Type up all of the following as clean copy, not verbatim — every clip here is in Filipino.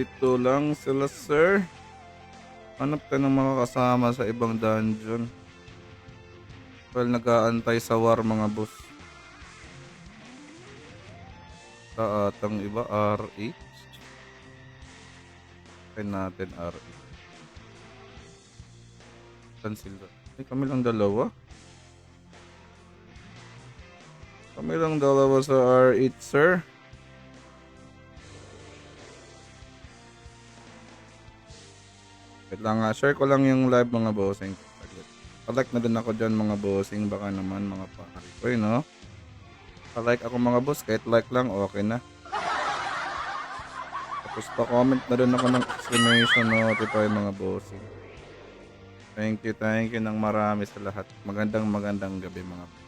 Dito lang sila, sir. Hanap ka ng mga kasama sa ibang dungeon. Well, nag-aantay sa war mga boss. Sa atang iba, R8. Try natin R8. Saan sila? Ay, kami lang dalawa. Kami lang dalawa sa R8, sir. Wait lang nga, share ko lang yung live mga bossing. Palike na din ako dyan mga bossing. Baka naman mga pari ko no? Palike ako mga boss, kahit like lang, okay na. Tapos pa-comment na din ako ng exclamation notify mga bossing. Thank you ng marami sa lahat. Magandang gabi mga boss.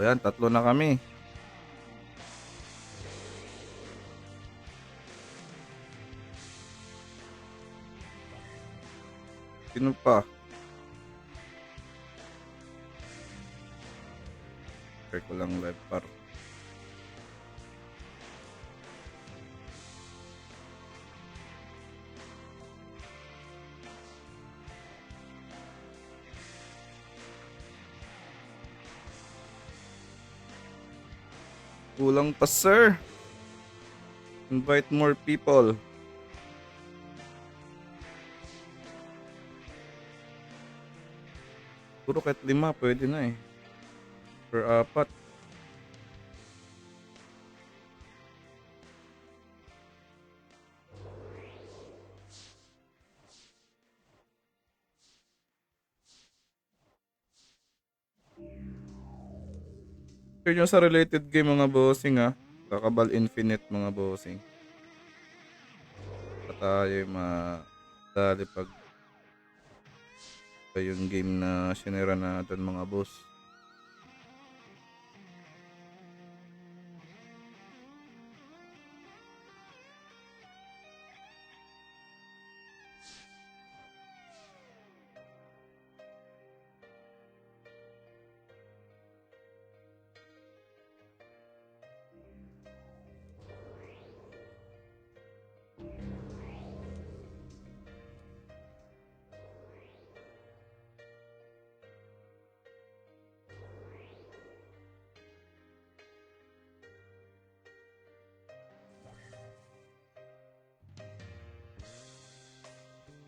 Ayan, tatlo na kami. Sino pa? Share ko lang live par. Kulang pa, sir. Invite more people. Puro kahit 5 pwede na eh. Per 4. Share nyo sa related game mga bossing ha. Kakabal Infinite mga bossing. Pa tayo madali pag yung game na sinira natin mga boss.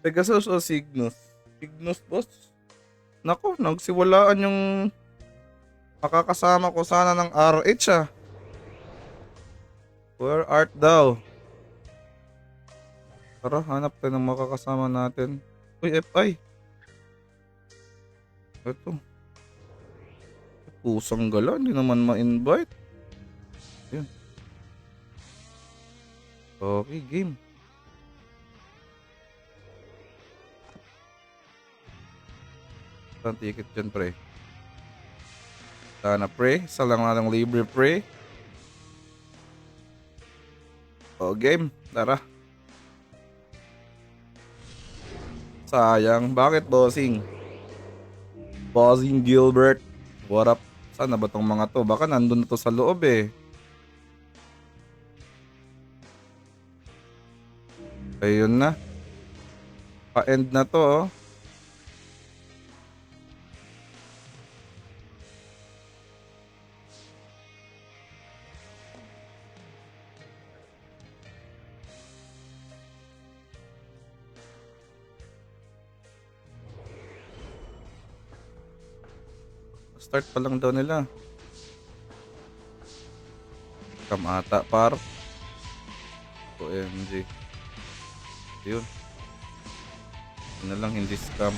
Pegasus o Cygnus? Cygnus boss? Nako, nagsiwalaan yung makakasama ko sana ng RH ah. Where art thou? Tara, hanap tayo ng makakasama natin. Uy, FI. Ito. Pusang gala, hindi naman ma-invite. Yan. Okay, game. Saan ticket dyan, pre? Sana, pre. Isa lang nalang libre, pre. O, game. Tara. Sayang. Bakit, bossing? Bossing Gilbert. What up? Saan na ba tong mga to? Baka nandun na to sa loob eh. Ayun na. Pa-end na to oh. Start pa lang daw nila. Scam ata par. OMG. Yun. Yun na lang hindi scam.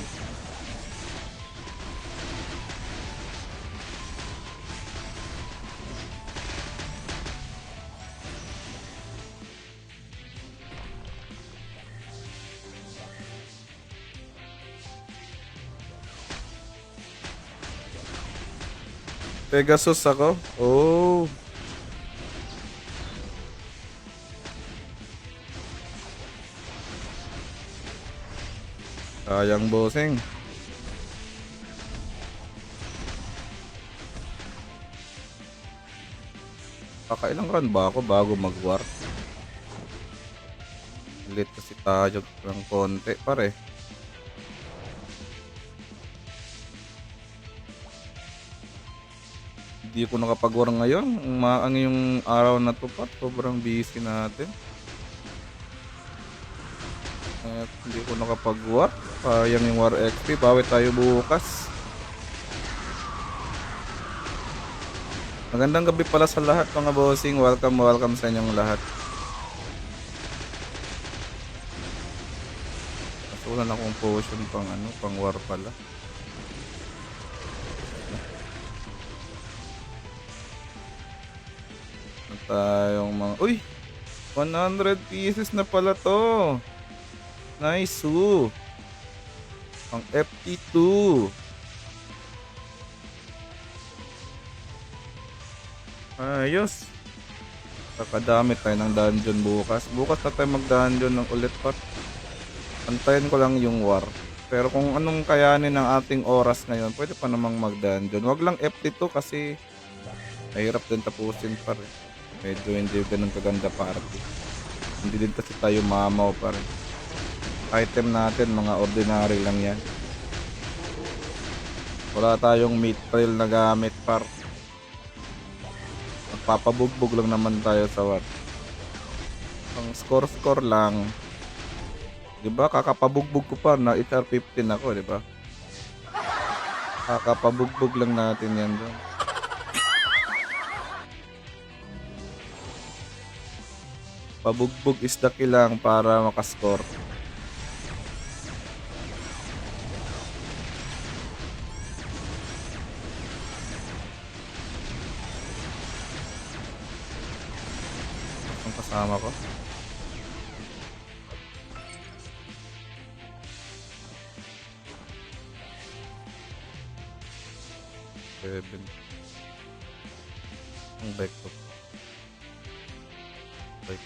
Pegasus ako? Oh. Sayang bossing. Kakailang round ba ako bago mag-war? Late kasi tayo ng konti pare. Hindi ko nakapag-war ngayon. Ang yung araw na to pa, sobrang busy natin. Hindi ko nakapag-war. Sayang yung war XP. Bawi tayo bukas. Magandang gabi pala sa lahat mga bossing. Welcome sa inyong lahat. Kaso wala na akong potion pang war pala. Tayong mga... Uy! 100 pieces na pala to. Nice. Ang FT2. Ayos. Kakadami tayo ng dungeon bukas. Bukas na tayo mag-dungeon ng ulit pat. Antayin ko lang yung war. Pero kung anong kayanin ng ating oras ngayon, pwede pa namang mag-dungeon. Wag lang FT2 kasi mahirap din tapusin pa rin. Medyo hindi ganun kaganda party. Hindi din kasi tayo mamaw pa rin. Item natin, mga ordinary lang yan. Wala tayong mithril na gamit par. Magpapabugbog lang naman tayo sa war. Ang score lang. Diba? Kakapabugbog ko pa na HR 15 ako, diba? Kakapabugbog lang natin yan doon. Pabugbog is the kill lang para makascore. Ang kasama ko. Ang bike ko. Bike.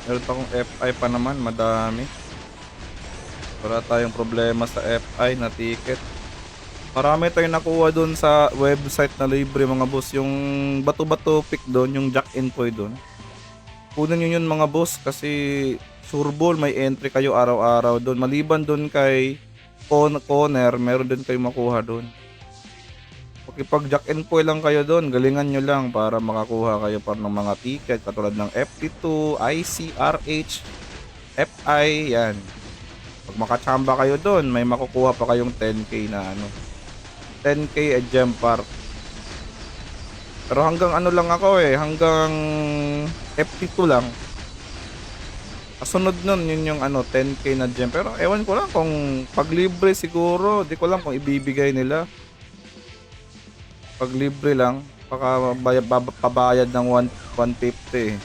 Meron pa akong FI pa naman, madami. Wala tayong problema sa FI na ticket. Marami tayong nakuha doon sa website na libre mga boss. Yung bato-bato pick doon, yung Jack and Poy doon. Kunin nyo yun mga boss kasi sureball may entry kayo araw-araw doon. Maliban doon kay Conner, meron din kayo makuha doon. Pag Jack and Poy lang kayo doon, galingan nyo lang para makakuha kayo pa ng mga ticket katulad ng FT2, ICRH, FI, yan. Pag makachamba kayo doon, may makukuha pa kayong 10k na 10k a gem par. Pero hanggang lang ako hanggang FT2 lang. Kasunod nun, yun yung 10k na gem. Pero ewan ko lang kung pag libre siguro, di ko lang kung ibibigay nila. Pag libre lang, pabayad ng 150.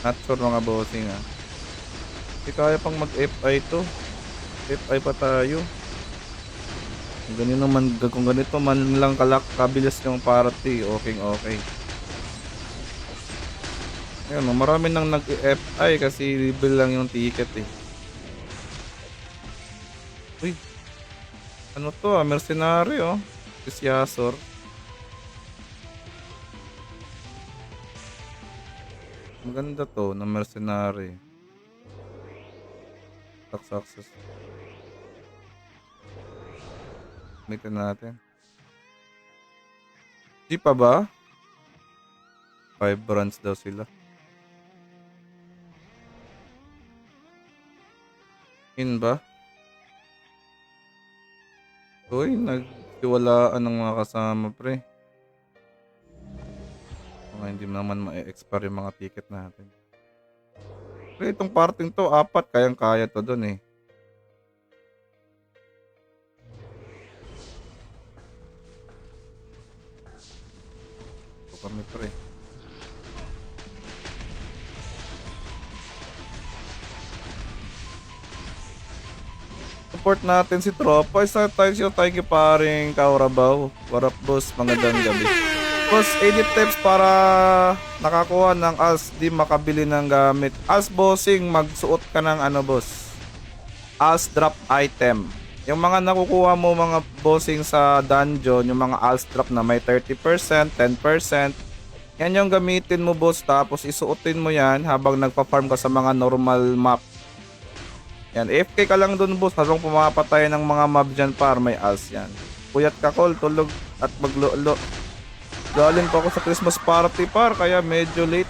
Not sure mga bossing Hindi kaya pang mag-FI to. FI pa tayo. Kung ganito man lang kabilis yung party, okay. Ayun, marami nang nag-FI kasi libre lang yung ticket Uy, ano to mercenary Yasor. Maganda to na mercenary. Success. Gamitin natin. Di pa ba? 5 brands daw sila. In ba? Uy, nagtiwalaan ng mga kasama pre. Mga hindi naman ma-expire yung mga ticket natin. Pre, itong parting to, 4, kayang-kaya to dun eh. Ito kami pre. Support natin si Tropa. Isa tayo siya tayo paring Kaurabaw. What up boss, magandang gabi. Boss, edit tips para nakakuha ng as di makabili ng gamit. As bossing, magsuot ka ng ano boss, as drop item. Yung mga nakukuha mo mga bossing sa dungeon, yung mga as drop na may 30%, 10%, yan yung gamitin mo boss, tapos isuotin mo yan habang nagpa-farm ka sa mga normal map. Yan, AFK ka lang dun boss habang pumapatay ng mga mob dyan par, may as yan. Puyat ka call, tulog at maglo-lo. Galing pa ako sa Christmas party par, kaya medyo late.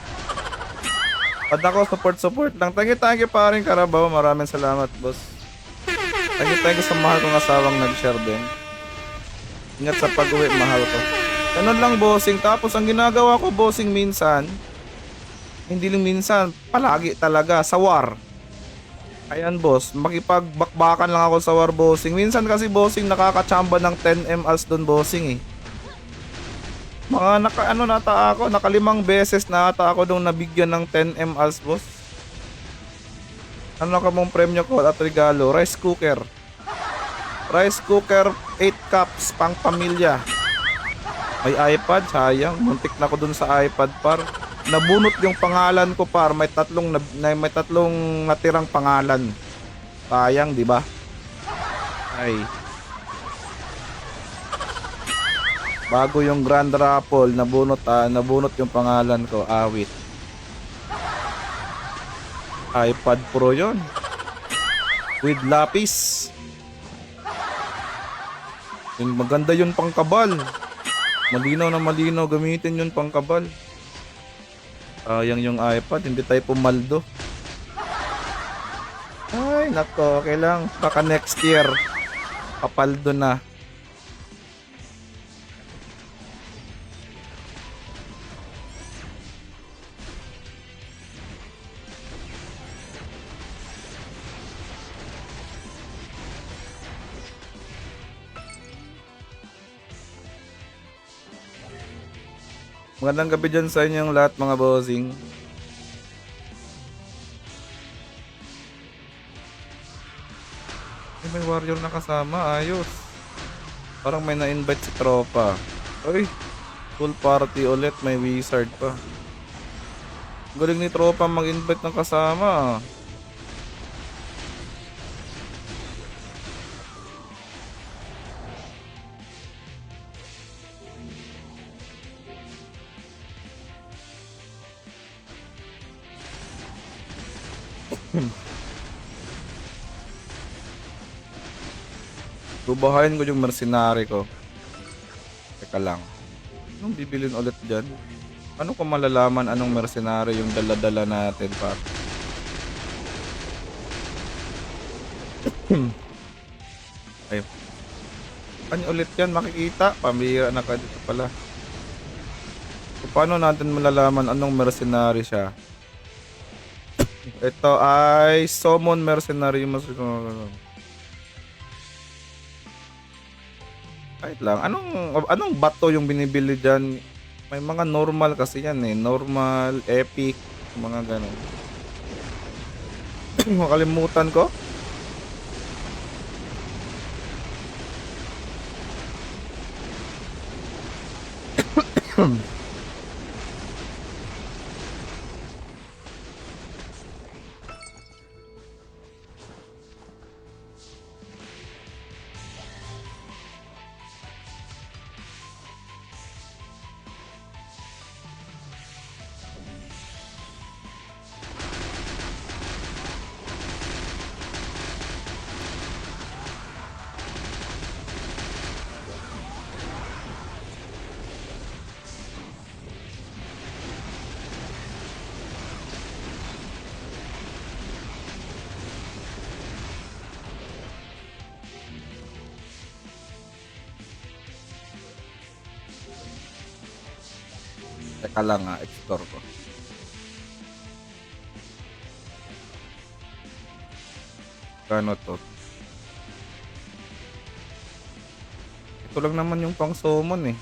Pad ako, support lang. Thank you paring Karabaw, maraming salamat boss. Thank you sa mahal kong asawang nag-share din. Ingat sa pag-uwi, mahal ko. Ganun lang bossing, tapos ang ginagawa ko bossing minsan, hindi lang minsan, palagi talaga, sa war. Ayan boss, makipagbakbakan lang ako sa war bossing. Minsan kasi bossing nakakachamba ng 10M as doon bossing eh. Mga naka 5 beses na ata ako doon nabigyan ng 10M as boss. Ano ka mong premyo ko at regalo? Rice cooker. Rice cooker 8 cups pang pamilya. May iPad, sayang. Muntik na ko doon sa iPad par. Nabunot yung pangalan ko par, may tatlong natirang pangalan. Sayang, di ba? Ay. Bago yung Grand Raffle, nabunot yung pangalan ko, awit. iPad Pro 'yon. With lapis. Yung maganda yun pang kabal. Malinaw na malinaw, gamitin yun pang kabal. Sayang yung iPad, hindi tayo pumaldo. Ay, nako, okay lang. Baka next year, papaldo na. Magandang gabi dyan sa inyong lahat mga bossing. May warrior na kasama, ayos. Parang may na-invite si Tropa. Ay, full party ulit, may wizard pa. Galing ni Tropa mag-invite ng kasama. Bubahayin ko yung mercenary ko. Teka lang. Anong bibilin ulit dyan? Ano ko malalaman anong mercenary yung dala-dala natin pa? Ay. Ano ulit yan? Makikita? Pambira na ka dito pala. So, paano natin malalaman anong mercenary siya? Ito ay summon mercenary. Kahit lang. Anong bato yung binibili dyan? May mga normal kasi yan eh. Normal, epic, mga ganun. Makalimutan ko. Teka lang explore ko. Kano to? Ito lang naman yung pang summon eh.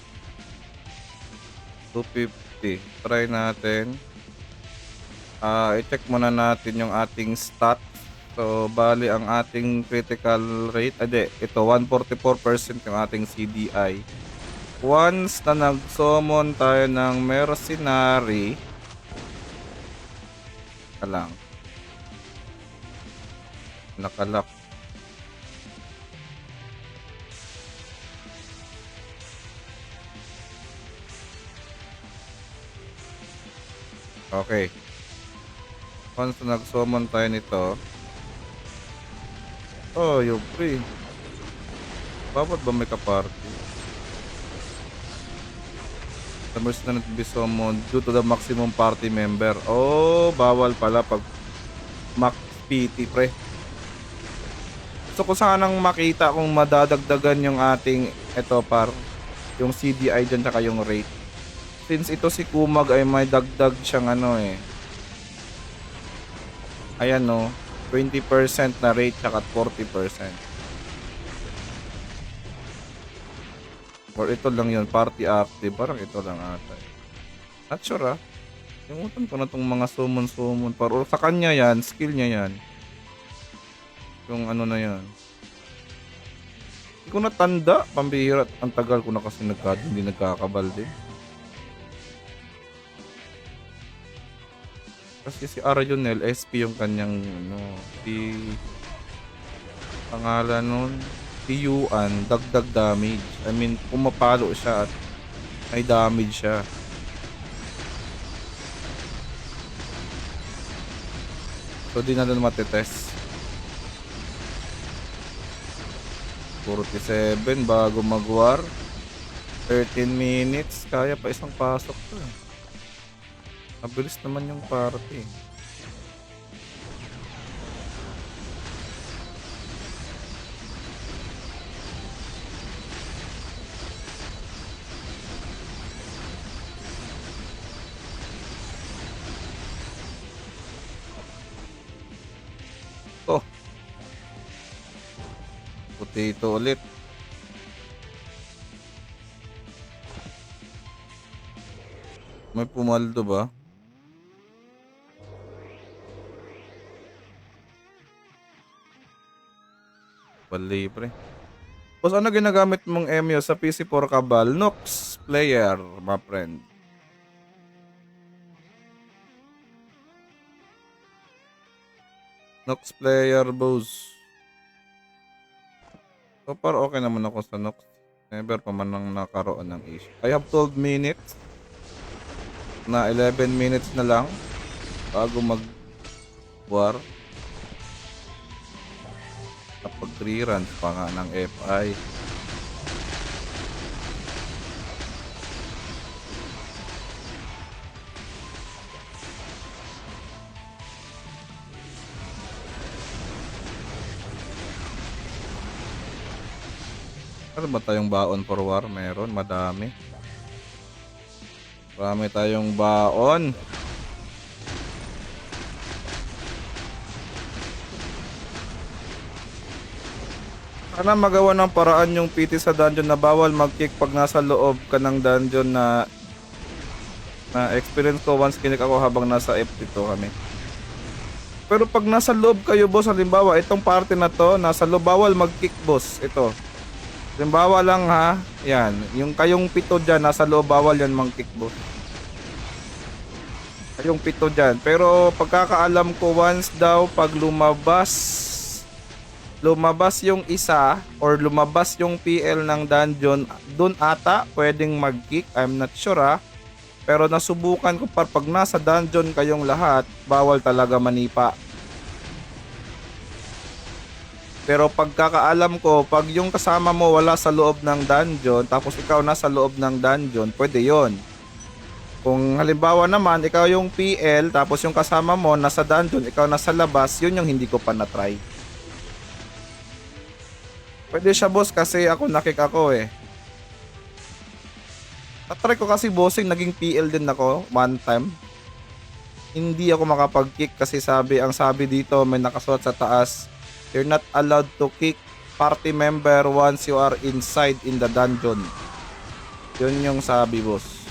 250. Try natin. I-check muna natin yung ating stats. So, bali ang ating critical rate. Ito 144% yung ating CDI. Once na nag-summon tayo ng mercenary, lang. Nakalock. Okay. Once na nag-summon tayo nito. Oh, yung free. Dapat ba may kaparty? The mercenary to be summoned due to the maximum party member. Oh, bawal pala pag max PT, pre. So kung sanang makita kung madadagdagan yung ating yung CDI dyan tsaka yung rate. Since ito si Kumag ay may dagdag siyang ayan no, 20% na rate tsaka 40%. Or ito lang yun, party active. Parang ito lang ata. Not sure Limutan ko na tong mga summon. Or sa kanya yan, skill niya yan. Yung na yan. Hindi ko natanda. Pambihira. Ang tagal ko na kasi hindi nagkakabalde. Kasi si Arjunel, SP yung kanyang si pangalan nun. Si Yuan, dagdag damage. I mean, pumapalo siya at may damage siya. So, di na doon matitest. 47 bago mag-war. 13 minutes. Kaya pa isang pasok to. Mabilis naman yung party. Potato ulit. May pumaldo ba? Libre. Boss, ano ginagamit mong Emyo sa PC4 Cabal? Nox player, my friend. Nox player, boss. So far, okay naman ako sa Nox. Never pa man nang nakaroon ng issue. I have 12 minutes. Na 11 minutes na lang bago mag-war. Kapag 3 runs pa nga ng FI. Ano ba tayong baon for war? Meron, madami. Marami tayong baon. Sana magawa ng paraan yung PT sa dungeon na bawal mag-kick pag nasa loob ka ng dungeon na experience ko once kinik ako habang nasa FT2 kami. Pero pag nasa loob kayo, boss, halimbawa itong party na to, nasa loob, bawal mag-kick, boss. Ito. Halimbawa lang ha, yan. Yung kayong pito dyan, nasa loob, bawal yan mag-kick, boss. Kayong pito dyan. Pero pagkakaalam ko, once daw pag lumabas yung isa or lumabas yung PL ng dungeon, dun ata pwedeng mag-kick. I'm not sure pero nasubukan ko pag nasa dungeon kayong lahat, bawal talaga manipa. Pero pagkakaalam ko, pag yung kasama mo wala sa loob ng dungeon tapos ikaw nasa loob ng dungeon, pwede yon. Kung halimbawa naman ikaw yung PL tapos yung kasama mo nasa dungeon, ikaw nasa labas, yun yung hindi ko pa na-try. Pwede siya, boss, kasi ako nakik ako eh. Natry ko kasi bossing, naging PL din ako one time. Hindi ako makapag-kick kasi ang sabi dito may nakasuot sa taas, you're not allowed to kick party member once you are inside in the dungeon. Yun yung sabi, boss.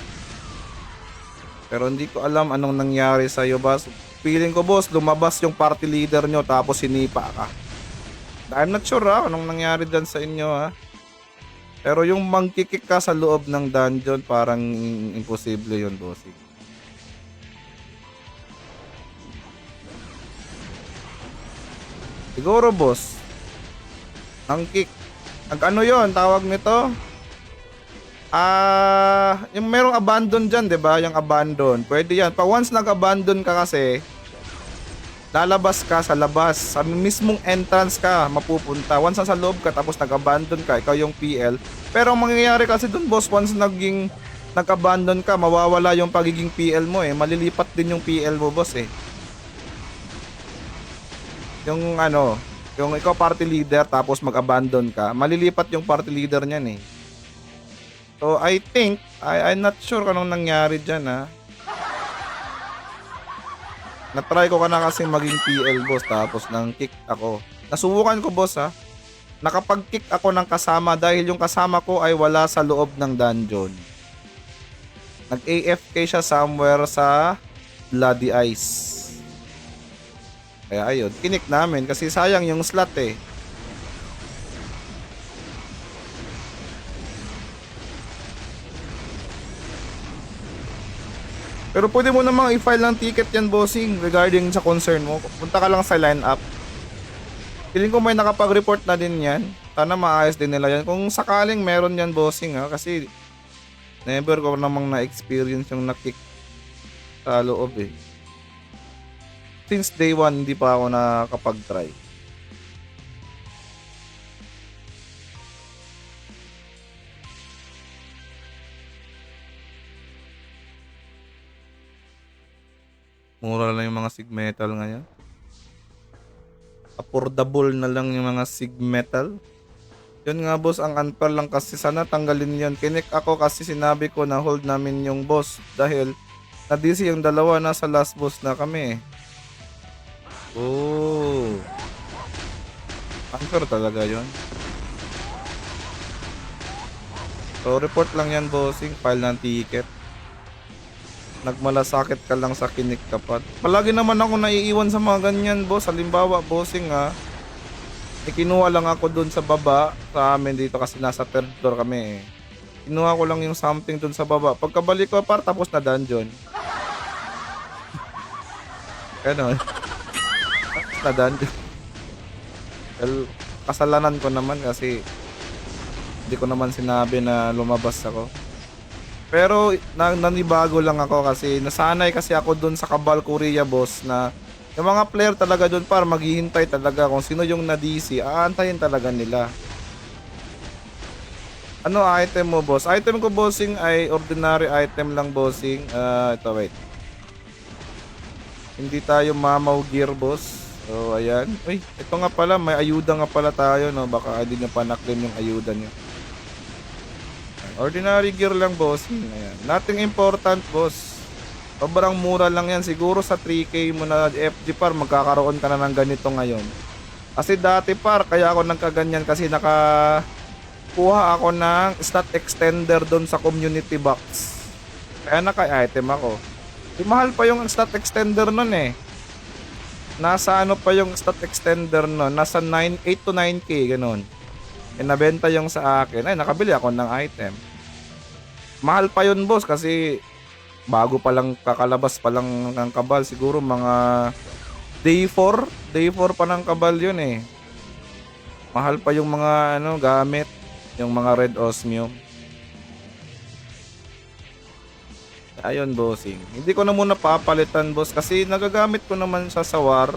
Pero hindi ko alam anong nangyari sa iyo, boss. Feeling ko, boss, lumabas yung party leader nyo tapos sinipa ka. I'm not sure anong nangyari dyan sa inyo Pero yung mangkikik ka sa loob ng dungeon, parang imposible yun, bossing. Siguro, boss, ang kick. Ano yun, tawag nito? Yung merong abandon dyan, 'di ba? Yung abandon. Pwede 'yan. Pag once nag-abandon ka kasi, lalabas ka sa labas. Sa mismong entrance ka mapupunta. Once nasa loob ka tapos nag-abandon ka, ikaw yung PL. Pero ang mangyayari kasi dun, boss, once nag-abandon ka, mawawala yung pagiging PL mo Malilipat din yung PL mo, boss Yung yung ikaw party leader tapos mag-abandon ka, malilipat yung party leader niyan So I think, I'm not sure kung anong nangyari dyan Na-try ko na kasi maging PL, boss, tapos nang kick ako. Nasubukan ko, boss Nakapag-kick ako ng kasama dahil yung kasama ko ay wala sa loob ng dungeon. Nag-AFK siya somewhere sa Bloody Ice. Kaya ayun, kinik namin kasi sayang yung slot Pero pwede mo namang i-file ng ticket yan, bossing, regarding sa concern mo. Punta ka lang sa line-up. Feeling ko may nakapag-report na din yan. Sana maayos din nila yan. Kung sakaling meron yan, bossing kasi never ko namang na-experience yung na-kick sa loob Since day 1, hindi pa ako nakapag-try. Mura lang yung mga sig metal ngayon. Affordable na lang yung mga sig metal. Yun nga, boss, ang unfair lang kasi sana tanggalin yan. Kinik ako kasi sinabi ko na hold namin yung boss dahil na-DC yung dalawa, nasa last boss na kami Oh. Unfair talaga yun. So report lang yan, bossing, file ng ticket. Nagmalasakit ka lang sa kinik kapat. Palagi naman ako naiiwan sa mga ganyan, boss. Halimbawa, bossing kinuha lang ako dun sa baba sa amin dito kasi nasa third floor kami Kinuha ko lang yung something dun sa baba. Pagkabalik ko tapos na dungeon. Ganon. Tapos na dungeon. Well, kasalanan ko naman kasi hindi ko naman sinabi na lumabas ako. Pero nanibago lang ako kasi nasanay kasi ako dun sa Cabal Korea, boss, na yung mga player talaga dun maghihintay talaga kung sino yung na-DC, aantayin talaga nila. Ano item mo, boss? Item ko, bossing, ay ordinary item lang, bossing. Ito, wait. Hindi tayo mamaw gear, boss. So, ayan. Uy, ito nga pala, may ayuda nga pala tayo, no? Baka hindi na pa na-claim yung ayuda nyo. Ordinary gear lang, boss. Ayan. Nothing important, boss. Sobrang mura lang yan. Siguro sa 3K mo na FG magkakaroon ka na ng ganito ngayon. Kasi dati kaya ako nagkaganyan kasi nakakuha ako ng stat extender doon sa community box. Kaya naka-item ako. Mahal pa yung stat extender nun Nasa pa yung stat extender nun? Nasa 8 to 9K, ganun. Nabenta yung sa akin. Ay, nakabili ako ng item. Mahal pa yun, boss, kasi bago pa lang, kakalabas pa lang ng Cabal. Siguro mga day 4 pa ng Cabal yun Mahal pa yung mga gamit, yung mga red osmium. Ayun, bossing. Hindi ko na muna papalitan, boss, kasi nagagamit ko naman sa war.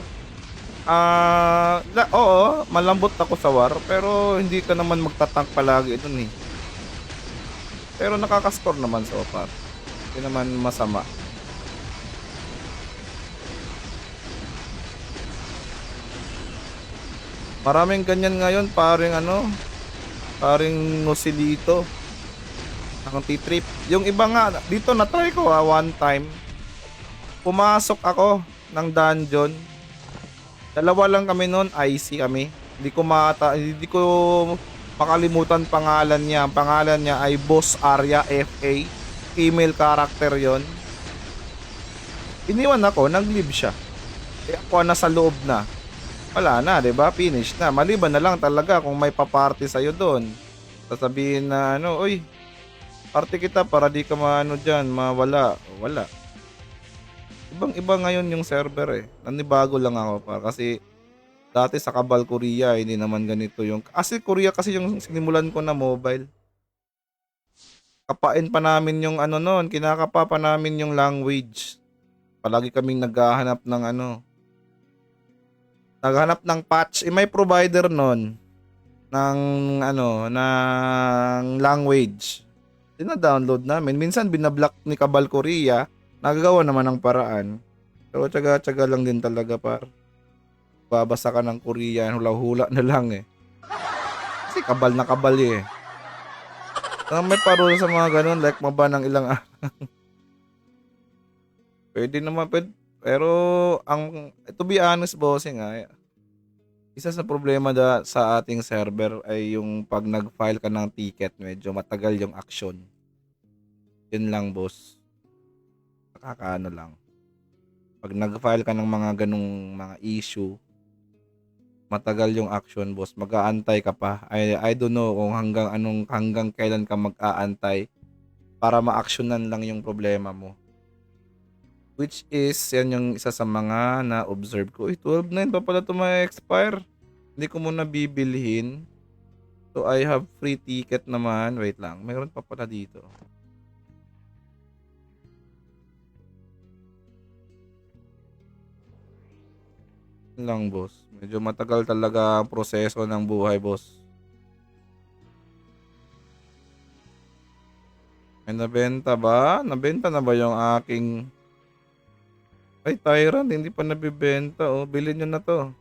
Oo, malambot ako sa war, pero hindi ka naman magtatank palagi dun Pero nakaka-score naman so far. Hindi naman masama. Maraming ganyan ngayon, paring Nosilito. Akong T-trip. Yung iba nga, dito na-try ko one time. Pumasok ako ng dungeon. Dalawa lang kami noon, IC kami. Hindi ko makalimutan pangalan niya. Ang pangalan niya ay Boss Arya FA. Female character 'yon. Iniwan ako, nag-leave siya. Eh ako nasa loob na. Wala na, 'di ba? Finish na. Maliban na lang talaga kung may pa-party sa doon. Sasabihin na ano, "Uy, party kita para di ka maano diyan, mawala." Wala. Ibang-iba ngayon yung server eh. Nanibago lang ako pa kasi dati sa Kabal Korea hindi naman ganito yung kasi Korea kasi yung sinimulan ko na mobile. Kapain pa namin yung ano noon, kinakapa pa namin yung language. Palagi kaming naghahanap ng patch. Eh, may provider noon ng ng language. Dina-download namin. Minsan binablock ni Kabal Korea, nagagawa naman ng paraan. Pero tsaga-tsaga lang din talaga par. Babasa ka ng Korean, hula-hula na lang eh. Kasi kabal na kabal eh. May parol sa mga ganun, like maba ng ilang pwede naman, pero to be honest bossing isa sa problema sa ating server ay yung pag nag-file ka ng ticket, medyo matagal yung action. Yun lang boss. Nakakaano lang. Pag nag-file ka ng mga ganung mga issue, matagal yung action boss. Mag-aantay ka pa. I don't know kung hanggang kailan ka mag-aantay para ma-actionan lang yung problema mo. Which is, yan yung isa sa mga na-observe ko. 12/9 pa pala ito ma-expire. Hindi ko muna bibilhin. So, I have free ticket naman. Wait lang. Mayroon pa pala dito. Yun lang, boss. Medyo matagal talaga ang proseso ng buhay, boss. May nabenta ba? Nabenta na ba yung aking... Ay, Tyrant, hindi pa nabibenta. Oh, bilhin nyo na to.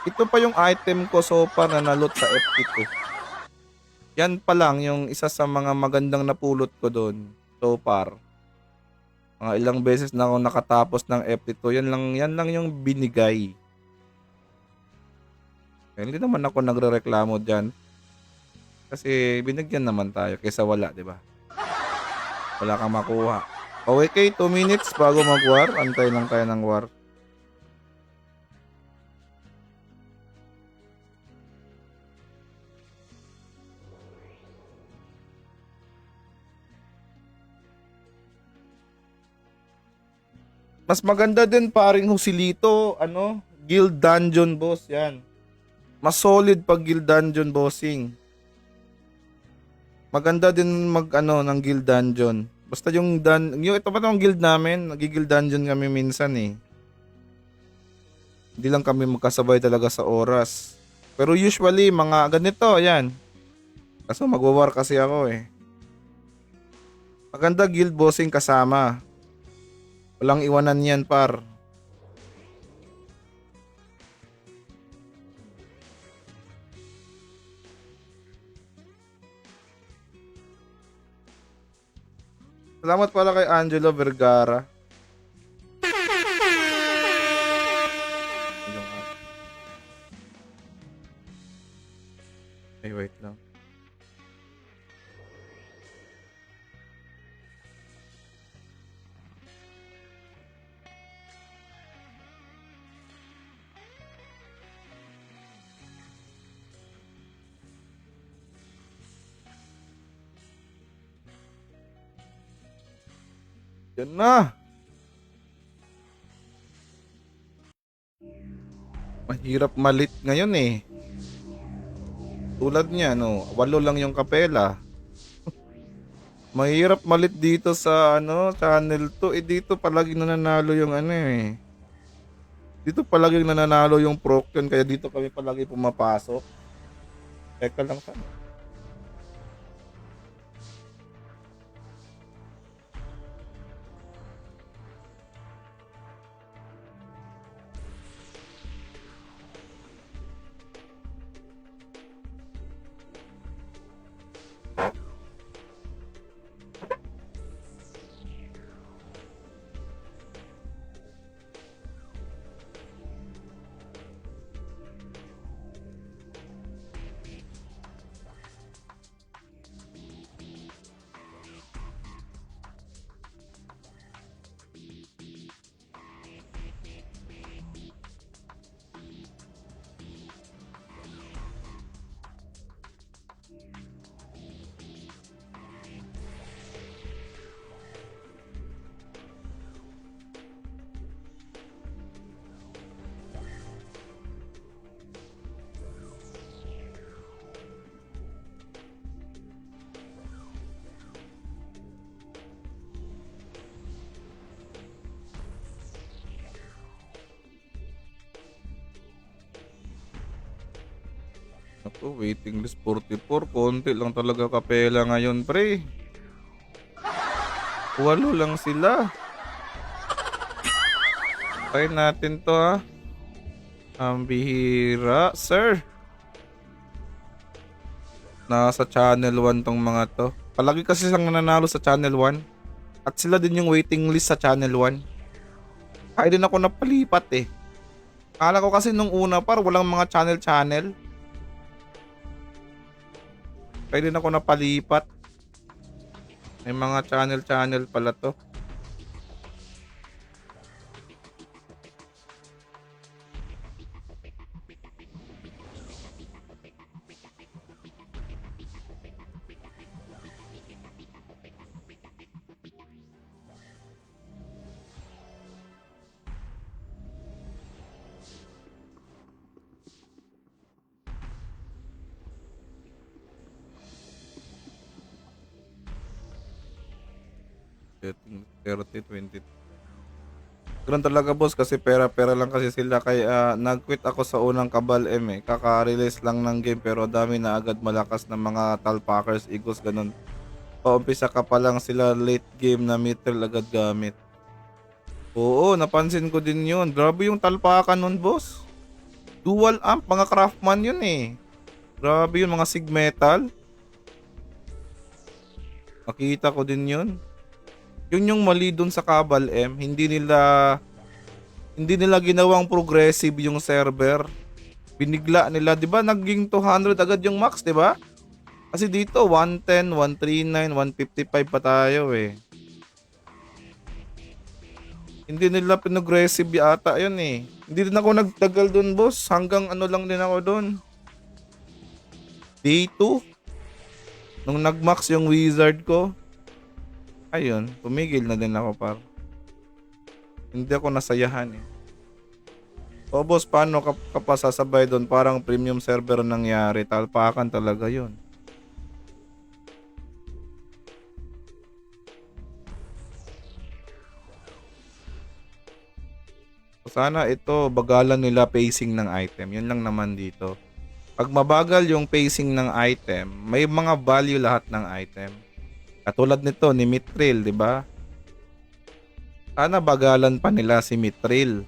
Ito pa yung item ko so far na nalot sa FT2. Yan pa lang yung isa sa mga magandang napulot ko doon so far. Mga ilang beses na ako nakatapos ng FT2. Yan lang yung binigay. Hindi naman ako nagrereklamo dyan. Kasi binigyan naman tayo kaysa wala, di ba? Wala kang makuha. Okay, 2 minutes bago mag-war. Antay lang tayo ng war. Mas maganda din paring Husilito, Guild Dungeon boss, yan. Mas solid pag Guild Dungeon bossing. Maganda din ng Guild Dungeon. Basta yung ito pa tong guild namin, nagigil dungeon kami minsan eh. Hindi lang kami magkasabay talaga sa oras. Pero usually mga ganito, yan. Kaso magwa-war kasi ako eh. Maganda guild bossing kasama. Walang iwanan yan par. Salamat pala kay Angelo Vergara. Ay, wait lang. Yan na. Mahirap malit ngayon eh. Tulad niya, 8 lang yung kapela. Mahirap malit dito sa channel 2. Eh dito palagi nananalo yung eh. Dito palagi nananalo yung Procyon kaya dito kami palagi pumapasok. Teka lang sana. Ako, waiting list 44. Konti lang talaga kapela ngayon, pre. 8 lang sila. Try natin to, ha. Ang bihira, sir. Nasa channel 1 tong mga to. Palagi kasi silang nananalo sa channel 1. At sila din yung waiting list sa channel 1. Kaya din ako napalipat eh. Kala ko kasi nung una walang mga channel. Kaya din ako napalipat. May mga channel pala to. Setting 30, 20. Ganun talaga boss kasi pera-pera lang kasi sila kaya nag-quit ako sa unang Kabal M eh. Kaka-release lang ng game pero dami na agad malakas ng mga Talpackers, Eagles, ganun. Paumpisa ka pa lang sila late game na Mithril agad gamit. Oo, napansin ko din yun. Grabe yung talpakan nun boss. Dual amp, mga craftman yun eh. Grabe yun, mga sig metal. Nakita ko din yun. Yun yung mali dun sa Kabal M. Hindi nila ginawang progressive yung server. Binigla nila, 'di ba? Naging 200 agad yung max, 'di ba? Kasi dito 110, 139, 155 pa tayo eh. Hindi nila pinogressive yata yun eh. Hindi din ako nagtagal dun boss. Hanggang ano lang din ako dun. Day 2. Nung nagmax yung wizard ko. Ayun, tumigil na din ako par. Hindi ako nasayahan eh. O boss, paano ka pa sasabay doon? Parang premium server ang nangyari. Talpakan talaga yun. Sana ito, bagalan nila pacing ng item. Yun lang naman dito. Pag mabagal yung pacing ng item, may mga value lahat ng item. Katulad nito ni Mithril, 'di ba? Sana bagalan pa nila si Mithril.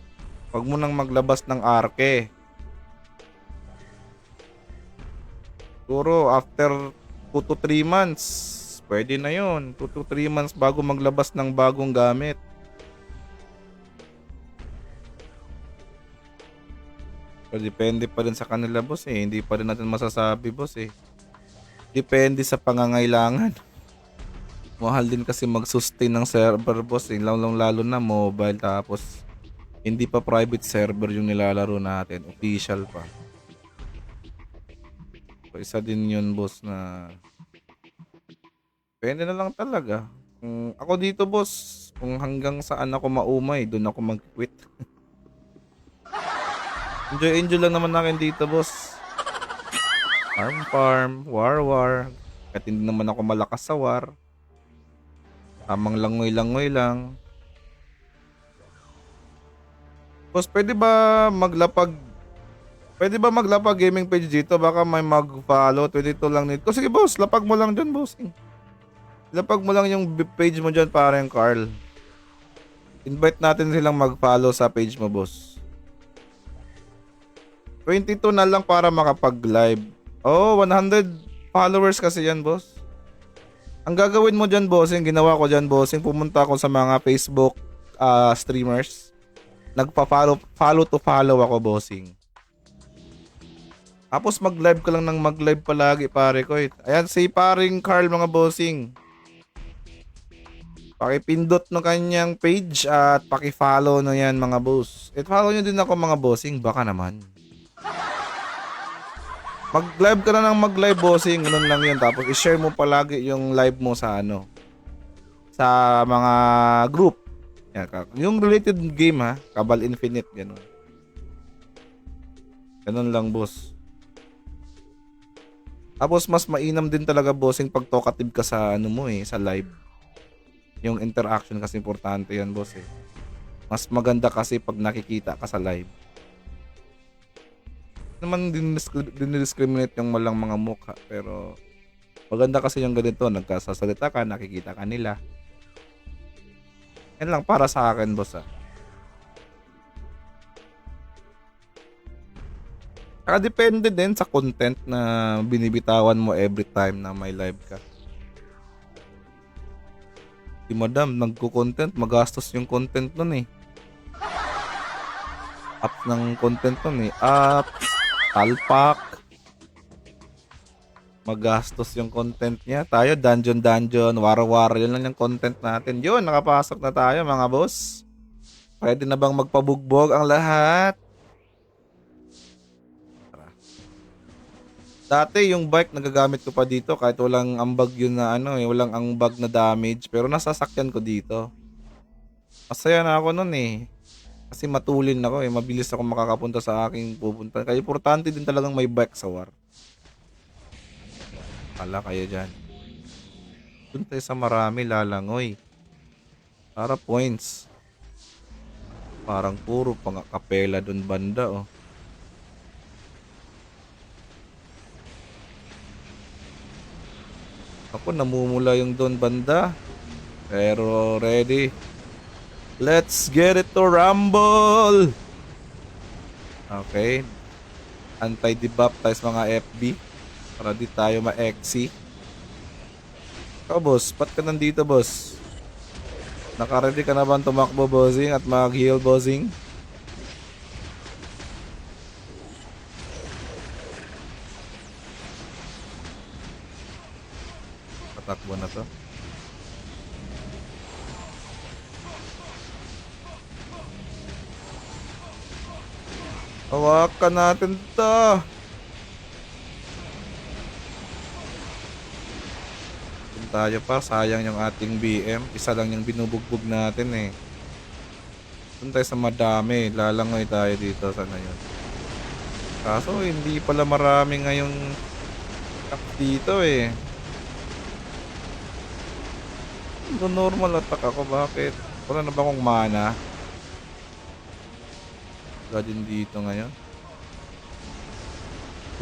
Huwag mo nang maglabas ng Arke. Siguro after 2 to 3 months, pwede na 'yon. 2 to 3 months bago maglabas ng bagong gamit. Pero depende pa rin sa kanila boss eh. Hindi pa rin natin masasabi boss eh. Depende sa pangangailangan. Mahal din kasi mag-sustain ng server boss eh. Lalo na mobile tapos hindi pa private server yung nilalaro natin. Official pa. So, isa din yun boss na depende na lang talaga. Ako dito boss, kung hanggang saan ako maumay, doon ako mag-quit. Enjoy lang naman natin dito boss. Farm, war. At hindi naman ako malakas sa war. Tamang langoy lang. Boss, pwede ba maglapag gaming page dito? Baka may mag-follow. 22 lang nito. Sige boss, lapag mo lang dyan boss. Lapag mo lang yung page mo dyan parang Carl. Invite natin silang mag-follow sa page mo boss. 22 na lang para makapag-live. Oh, 100 followers kasi yan boss. Ang gagawin mo dyan, bossing, ginawa ko dyan, bossing, pumunta ako sa mga Facebook streamers. Follow to follow ako, bossing. Tapos mag-live ka lang ng mag-live palagi, pare ko. Ayan, si paring Carl, mga bossing. Pakipindot ng kanyang page at pakifollow na yan, mga boss. At follow nyo din ako, mga bossing, baka naman. Mag-live ka na ng mag-live bossing, ganun lang yun. Tapos i-share mo palagi yung live mo sa sa mga group. Yung related game ha, Cabal Infinite, ganun. Ganun lang boss. Tapos mas mainam din talaga bossing pag talkative ka sa sa live. Yung interaction kasi importante yan boss eh. Mas maganda kasi pag nakikita ka sa live. Naman dinidiscriminate yung walang mga mukha, pero maganda kasi yung ganito, nagkasasalita ka, nakikita ka nila. Yan lang para sa akin, boss, ah. Saka depende din sa content na binibitawan mo every time na may live ka. Si madam, nagko-content, magastos yung content nun eh. Apps ng content nun eh. Apps, talpak. Magastos yung content niya. Tayo, dungeon, waro-waro. Yun lang yung content natin. Yun, nakapasok na tayo mga boss. Pwede na bang magpabugbog ang lahat? Dati yung bike nagagamit ko pa dito kahit walang ambag yun na ano eh, walang ambag na damage, pero nasasakyan ko dito. Masaya na ako nun eh. Kasi matulin ako eh, mabilis ako makakapunta sa aking pupunta. Kaya importante din talagang may bike sa war. Pala kayo dyan. Dun tayo sa marami lalangoy. Para points. Parang puro pang kapela dun banda oh. Ako namumula yung doon banda. Pero ready. Let's get it to rumble. Okay. Anti-debuff tayo sa mga FB. Para di tayo ma-exy. Ikaw boss, ba't ka nandito boss? Naka-ready ka na ba tumakbo bossing at mag-heal bossing? Takbo na to. Hawakan natin to. Kung tayo pa, sayang yung ating BM. Isa lang yung binubugbog natin eh. Kung tayo sa madami, lalangoy tayo dito. Sana yun. Kaso hindi pala marami ngayong dito eh. Normal attack ako, bakit? Wala na ba akong mana? Wala din dito ngayon.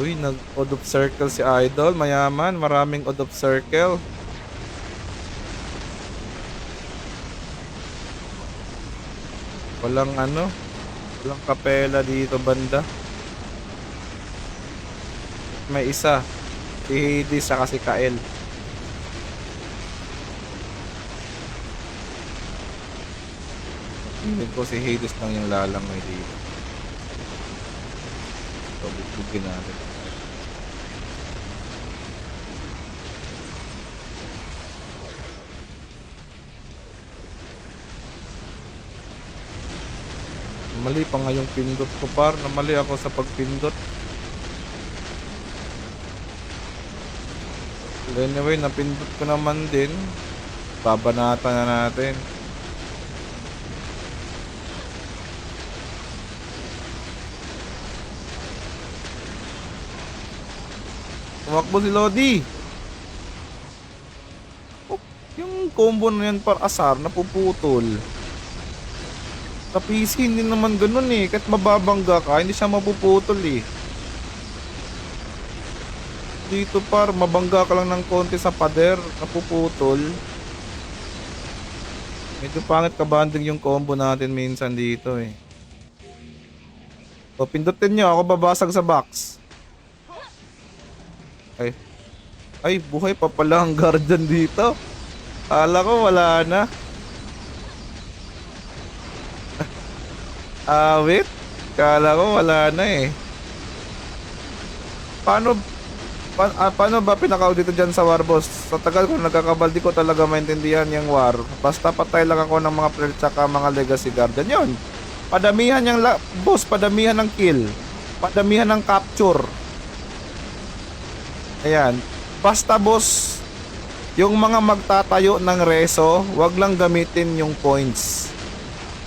Uy, nag-odd of circle si Idol. Mayaman, maraming odd of circle. Walang ano, walang kapela dito banda. May isa, si Hades saka si Kael. Hindi ko si Hades lang yung lalangoy dito. So, bugin natin. Mali pa nga yung pindot ko par. Namali ako sa pagpindot. Anyway, napindot ko naman din. Babanatan na natin. Tumakbo si Lodi. Oh, yung combo na yan par asar, napuputol. Sa PC hindi naman ganun eh. Kahit mababangga ka, hindi siya mapuputol eh. Dito par, mabangga ka lang ng konti sa pader, napuputol. Medyo pangit kabanding yung combo natin minsan dito eh. So, pindutin nyo, ako babasag sa box. Ay, buhay pa pala ang guardian dito. Kala ko wala na. Wait. Kala ko wala na eh. Paano ba pinakaw dito dyan sa war boss? Sa tagal ko nagkakabaldi ko talaga maintindihan yung war. Basta patay lang ako ng mga player tsaka mga legacy guardian. Yun. Padamihan yung boss, padamihan ng kill. Padamihan ng capture. Ayan. Basta boss, yung mga magtatayo ng reso, wag lang gamitin yung points.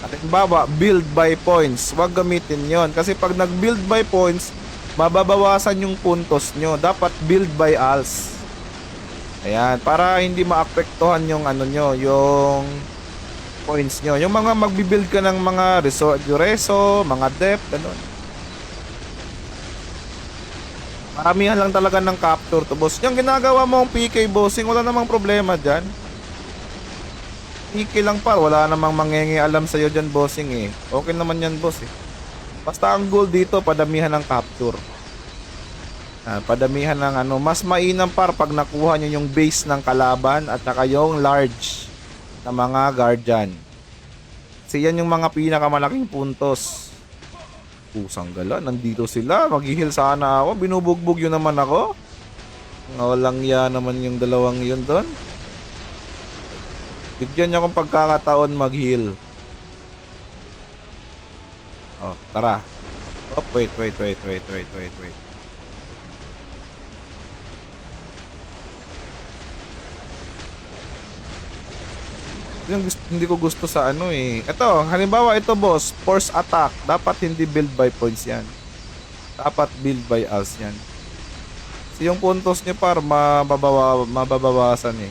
Halimbawa, build by points. Wag gamitin yon. Kasi pag nag-build by points, mababawasan yung puntos nyo. Dapat build by alts. Ayan. Para hindi maapektuhan yung ano nyo, yung points nyo. Yung mga magbibuild ka ng mga reso, mga depth, ganun. Maramihan lang talaga ng capture to, boss. Yung ginagawa mong PK, bossing, wala namang problema dyan. PK lang pa, wala namang mangingialam sa'yo dyan, bossing eh. Okay naman yan, boss eh. Basta ang goal dito, padamihan ng capture. Padamihan ng ano, mas mainam par pag nakuha nyo yung base ng kalaban at saka yung large na mga guardian. Kasi yan yung mga pinakamalaking puntos. Pusang gala, nandito sila, mag-heal sana ako, binubugbog yun naman ako. Walang ya naman yung dalawang yun doon. Bigyan niya akong pagkakataon mag-heal. Oh, tara. Oh, wait. Yung hindi ko gusto sa ano eh. Ito, halimbawa ito boss, force attack. Dapat hindi build by points yan. Dapat build by us yan. Kasi yung puntos niya par mababawasan eh.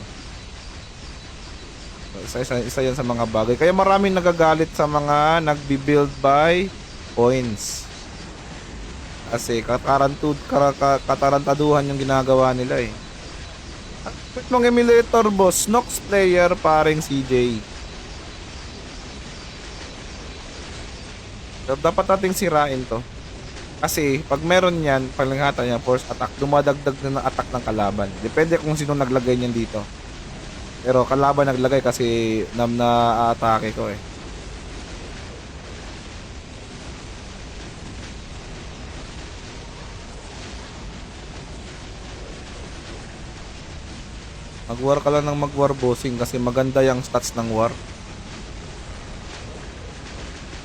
Isa yan sa mga bagay. Kaya maraming nagagalit sa mga nagbi-build by points. Kasi katarantaduhan yung ginagawa nila eh. Mong emulator boss, Nox player paring CJ. So, dapat nating sirain to. Kasi pag meron yan, paglingatan niya force attack, dumadagdag na ng attack ng kalaban. Depende kung sino naglagay niyan dito. Pero kalaban naglagay kasi na-atake ko eh. Mag-war ka lang ng mag-war bossing kasi maganda yung stats ng war.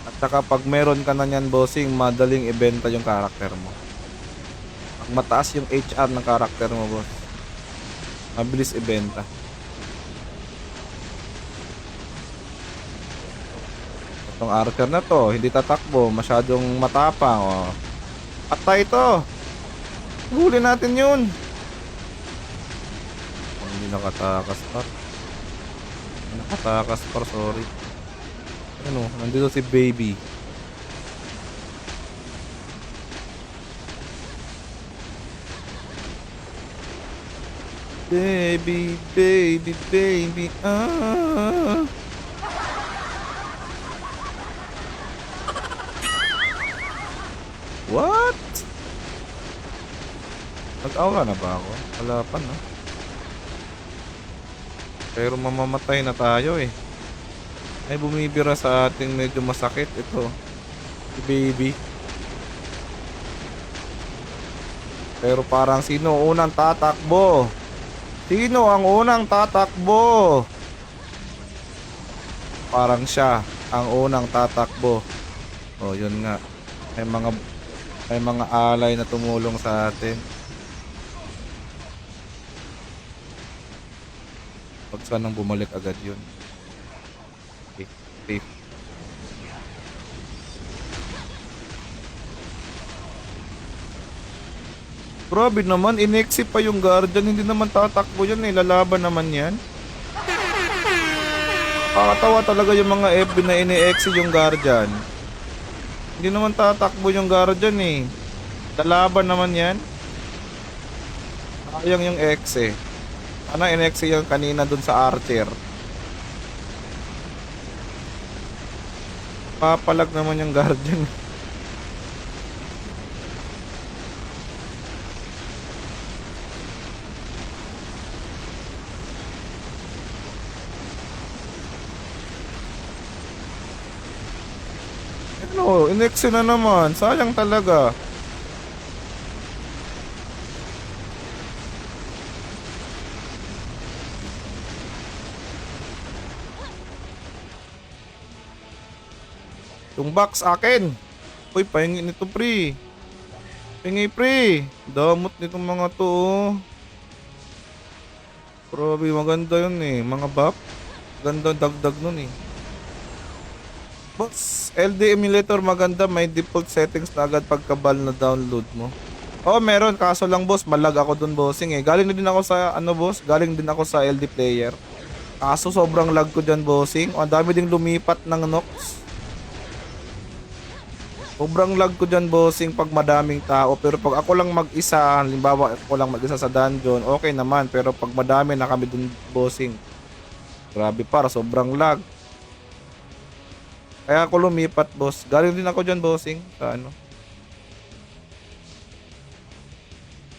At saka pag meron ka na yan bossing, madaling ibenta yung karakter mo. Pag mataas yung HR ng karakter mo boss, mabilis ibenta. Itong archer na to, hindi tatakbo, masyadong matapang. Oh. Patay ito. Huli natin yun. Hindi nakatakas par. Nakatakas par, sorry. Ano, nandito si baby. Baby, ah. What? Nag-aura na ba ako? Wala pa no? Pero mamamatay na tayo eh. Ay bumibira sa ating medyo masakit ito. Si baby. Pero parang sino unang tatakbo? Sino ang unang tatakbo? Parang siya ang unang tatakbo. Oh, yun nga. May mga alay na tumulong sa atin. Pag sanang bumalik agad yun. Okay, safe. Grabe naman, inexi pa yung guardian. Hindi naman tatakbo yan eh. Lalaban naman yan. Kakatawa talaga yung mga FB na ini-exi yung guardian. Hindi naman tatakbo yung guardian eh. Lalaban naman yan. Sayang yung X eh. Ano in-exi yung kanina dun sa archer. Papalag naman yung guardian. Ano, in-exi na naman. Sayang talaga. Yung box akin. Uy, pahingi nito pre. Pahingi pre. Damot nitong mga to oh. Grabe, maganda yun eh. Mga buff. Ganda dagdag nun eh. Boss, LD emulator maganda. May default settings na agad pagkabal na download mo. Oh, meron. Kaso lang boss, malag ako dun bossing eh. Galing din ako sa ano boss? Galing din ako sa LD player. Kaso sobrang lag ko dyan bossing. Ang dami ding lumipat ng Nox. Sobrang lag ko dyan, bossing, pag madaming tao. Pero pag ako lang mag-isa, halimbawa ako lang mag-isa sa dungeon, okay naman. Pero pag madami na kami dun, bossing, grabe para, sobrang lag. Kaya ako lumipat, boss. Galing din ako dyan, bossing, sa ano.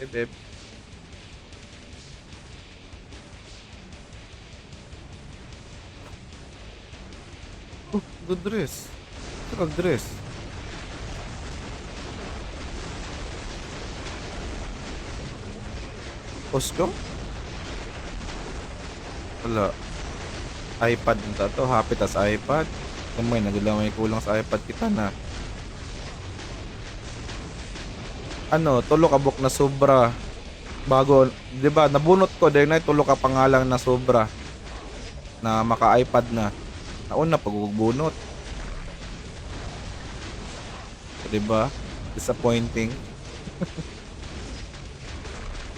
Beb. Good dress. Good dress. Costco? Wala. iPad nito to. Happy tas iPad. Kamay, naglamay kulang sa iPad kita na. Ano, tulo ka book na sobra. Bago, 'di ba? Nabunot ko dahil na tulo ka pangalang na sobra na maka-iPad na. Nauna pagbubunot. 'Di ba? Disappointing.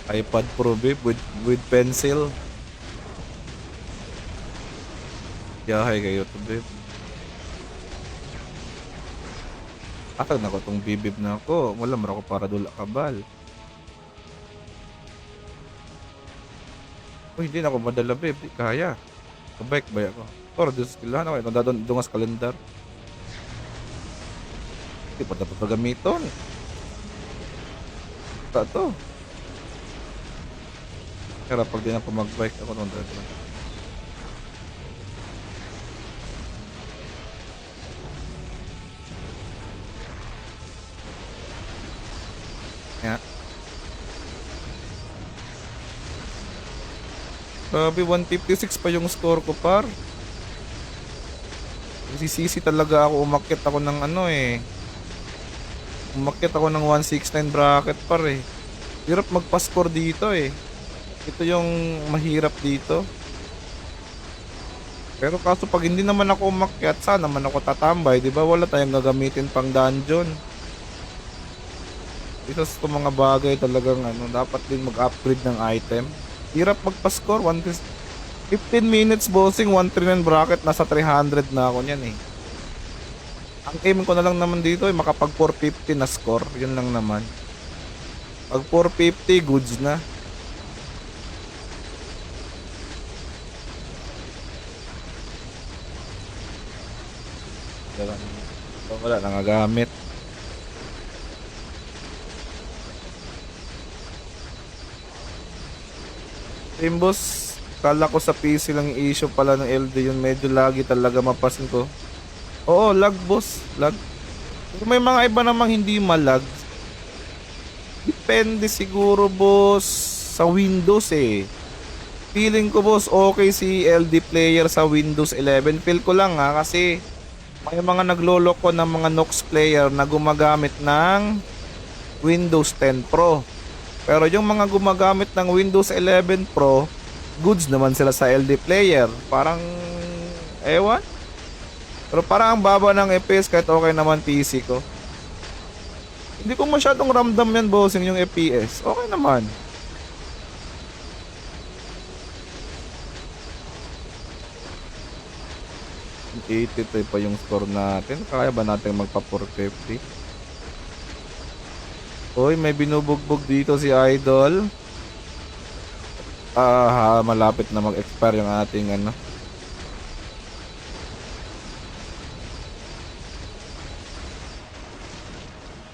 iPad Pro babe with pencil. Yahay kayo to babe. Atag na ko tong bibib na ako. Wala man ako para dula kabal. Uy, hindi na ako madala babe. Di kaya. Kabike ba ako? Pero diskilahan ako. Nandadon dungas kalendar. Hindi pa dapat pagamiton. Ito to. Kaya pag di na pa mag-bike ako nung dito. Yeah. Grabe, 156 pa yung score ko par. Sisisi talaga ako, umakyat ako ng ano eh. Umakyat ako ng 169 bracket par eh. Hirap magpa-score dito eh. Ito yung mahirap dito. Pero kaso pag hindi naman ako umakyat, saan naman ako tatambay, 'di ba? Wala tayong gagamitin pang dungeon. Isa sa mga bagay talagang ano, dapat din mag-upgrade ng item. Hirap magpa-score, 15 minutes bossing, 139 bracket, nasa 300 na ako niyan eh. Ang aim ko na lang naman dito ay makapag 450 na score, yun lang naman. Pag 450, goods na. Wala, nangagamit. Same boss, kala ko sa PC lang yung issue pala ng LD yun, medyo lagi talaga mapasin ko. Oo, lag boss, lag. Pero may mga iba namang hindi malag. Depende siguro boss sa Windows eh. Feeling ko boss okay si LD player sa Windows 11. Feel ko lang ha, kasi may mga nagloloko ng mga Nox player na gumagamit ng Windows 10 Pro. Pero yung mga gumagamit ng Windows 11 Pro, goods naman sila sa LD player. Parang, ewan. Pero parang ang baba ng FPS kahit okay naman PC ko. Hindi ko masyadong ramdam yan bossing yung FPS. Okay naman. $83 pa yung score natin. Kaya ba natin magpa 450? Uy, may binubugbog dito si Idol. Malapit na mag-expire yung ating ano.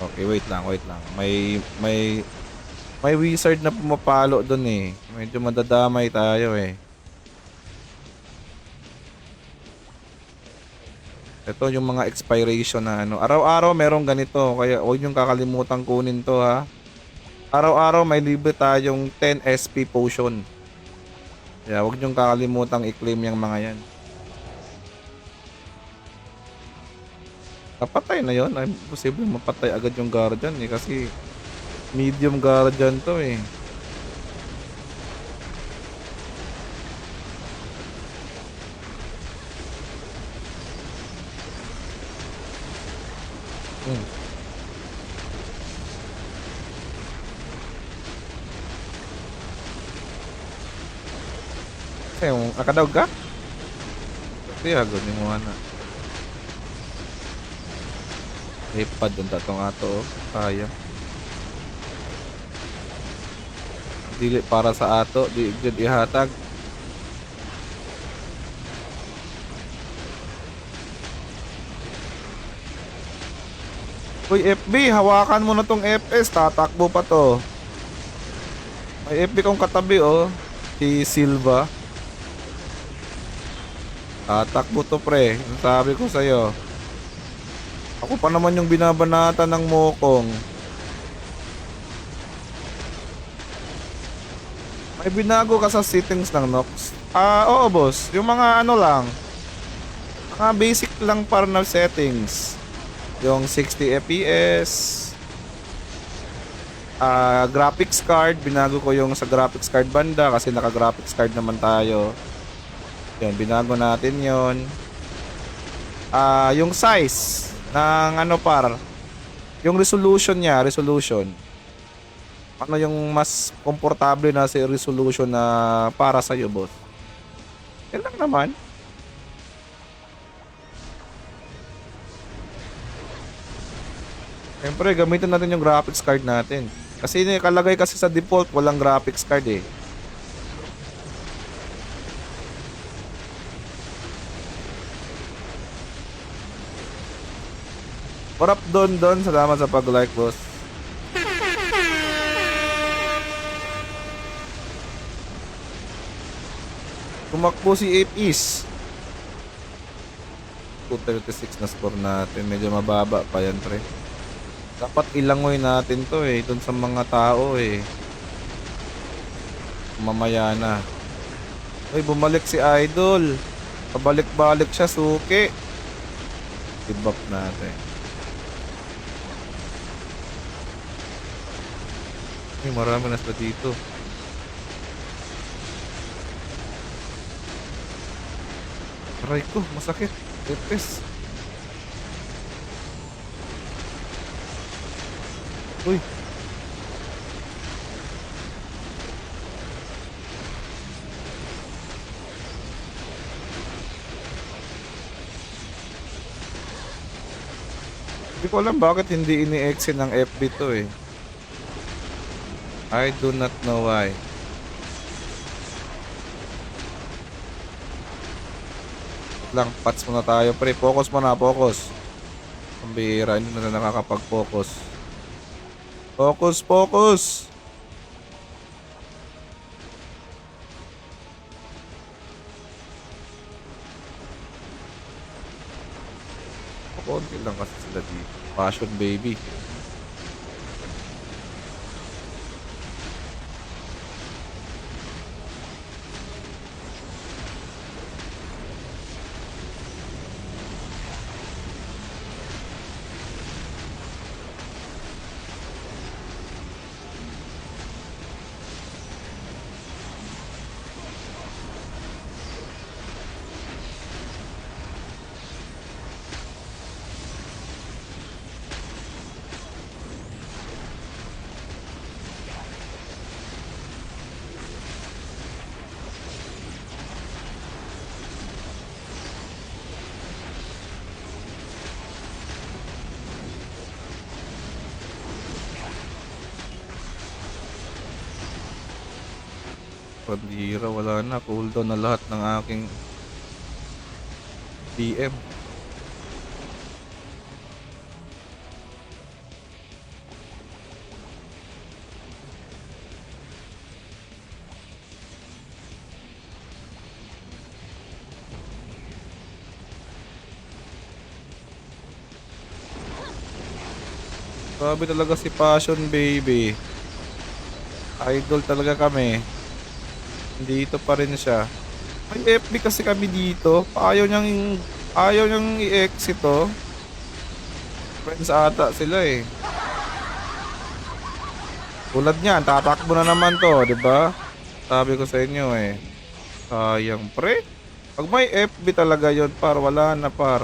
Okay, wait lang. May wizard na pumapalo doon eh. Medyo madadamay tayo eh. Ito yung mga expiration na ano. Araw-araw merong ganito. Kaya huwag yung kakalimutan kunin to ha. Araw-araw may libre tayong 10 SP potion. Kaya huwag yung kakalimutan i-claim yung mga yan. Kapatay na yon. Ay, posible mapatay agad yung guardian eh. Kasi medium guardian to eh. Yung akadaw ka? Kasi agad ni mo na. iPad ang tatong ato, oh. Kaya. Dili para sa ato, di jud ihatag. Uy, FB, hawakan mo na tong FS, tatakbo pa to. May FB kong katabi, oh. Si Silva. Tatakbo to, pre. Ang sabi ko sa'yo. Ako pa naman yung binabanatan ng Mokong. May binago ka sa settings ng Nox? Oo, boss. Yung mga ano lang. Mga basic lang para na settings. Yung 60 FPS. Graphics card. Binago ko yung sa graphics card banda kasi naka-graphics card naman tayo. Yun, binago natin yun. Yung size ng ano par. Yung resolution niya, resolution. Ano yung mas komportable na si resolution na para sa iyo, boss? Yan lang naman. Siyempre, gamitin natin yung graphics card natin. Kasi nakalagay kasi sa default, walang graphics card eh. What up, Don? Salamat sa pag-like, boss. Tumakbo si Apis. 236 na score natin. Medyo mababa pa yan, pre. Dapat ilangoy natin to eh. Dun sa mga tao eh. Mamaya na. Uy, bumalik si Idol. Pabalik-balik siya, suki. I-buff natin. Uy, marami na sila dito. Aray ko, masakit. Epes. Uy. Hindi ko alam bakit hindi ini-exit ng FB to eh. I do not know why. Lang, pats muna tayo pre. Focus muna, focus. Ang bihira, hindi na nakakapag-focus. Focus. Konti lang kasi sila dito. Passion baby. Pandira, wala na. Cooldown na lahat ng aking DM. Grabe talaga si Passion baby. Idol talaga kami. Dito pa rin siya. May FB kasi kami dito. Ayaw niyang i-exit oh. Friends ata sila eh. Tulad niyan, tatakbo na naman to, 'di ba? Sabi ko sa inyo eh. Sayang pre. Pag may FB talaga 'yon, par wala na par.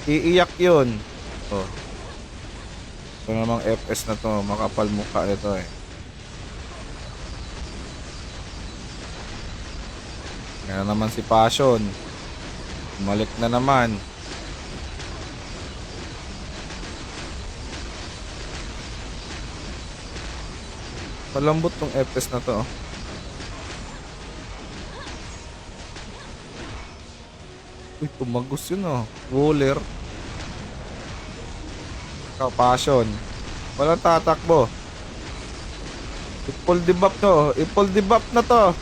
Iiyak 'yon. Oh. Ito namang FS na to, makapal mukha ito eh. Ngayon naman si Passion. Bumalik na naman. Malambot tong FPS na to. Oh. Uy, tumagos yun oh. Waller. Passion. Walang tatakbo. I-full debuff to. I-full debuff na to.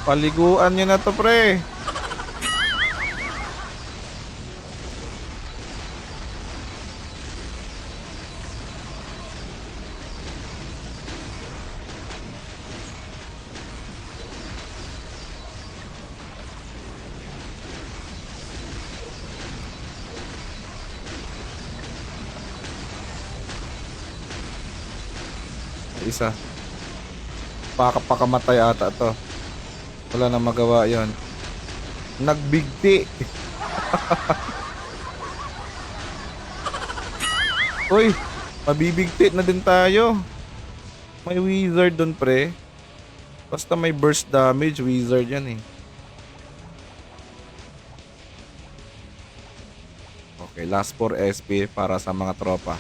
Paliguan nyo na to, pre. Isa. Pakamatay ata to. Wala na magawa yon. Nagbigti. Uy, mabibigti na din tayo. May wizard dun, pre. Basta may burst damage, wizard yan eh. Okay, last 4 SP para sa mga tropa.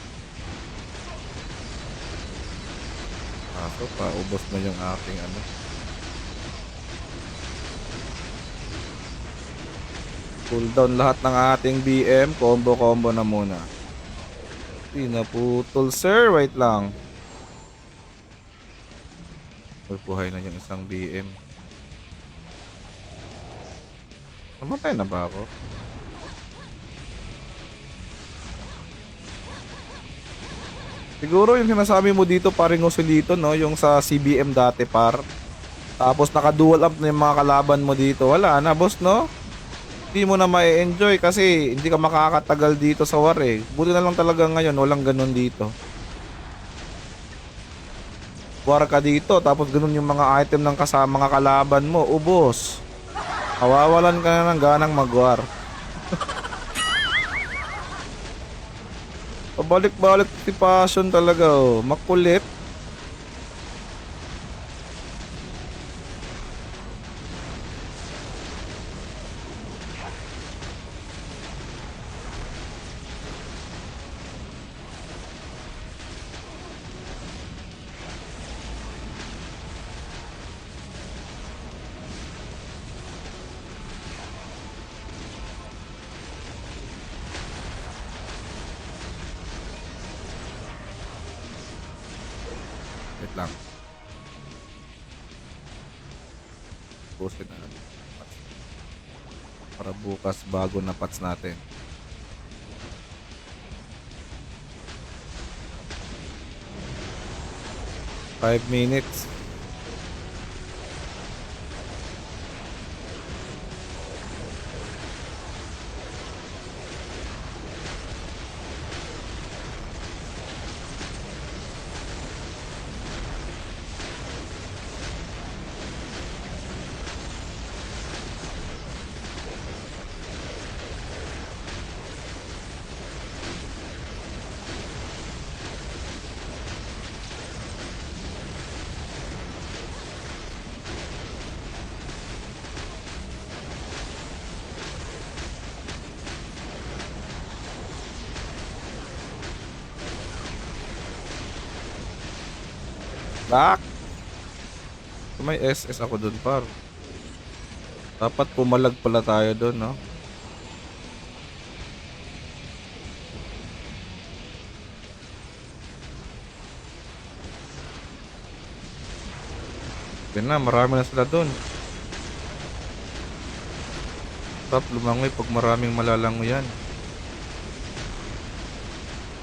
So, paubos na yung aking ano. Cooldown lahat ng ating BM. Combo na muna. Hindi naputol, sir. Wait lang. Buhay na yung isang BM. Namatay na ba ako? Siguro yung sinasabi mo dito paring Joselito, no? Yung sa CBM dati par. Tapos naka-dual up na yung mga kalaban mo dito. Wala na, boss, no? Hindi mo na ma-enjoy kasi hindi ka makakatagal dito sa war eh. Buti na lang talaga ngayon, walang ganun dito. War ka dito, tapos ganun yung mga item ng kasama mga kalaban mo. Ubos. Kawawalan ka na ng ganang mag-war. Pabalik-balik si Passion talaga oh. Makulit. Wait lang. Pusin na natin. Para bukas bago na patch natin. Five minutes. Back. May SS ako dun par. Dapat pumalag pala tayo dun, no? Yan na, marami na sila dun. Stop lumangoy pag maraming malalangoy yan.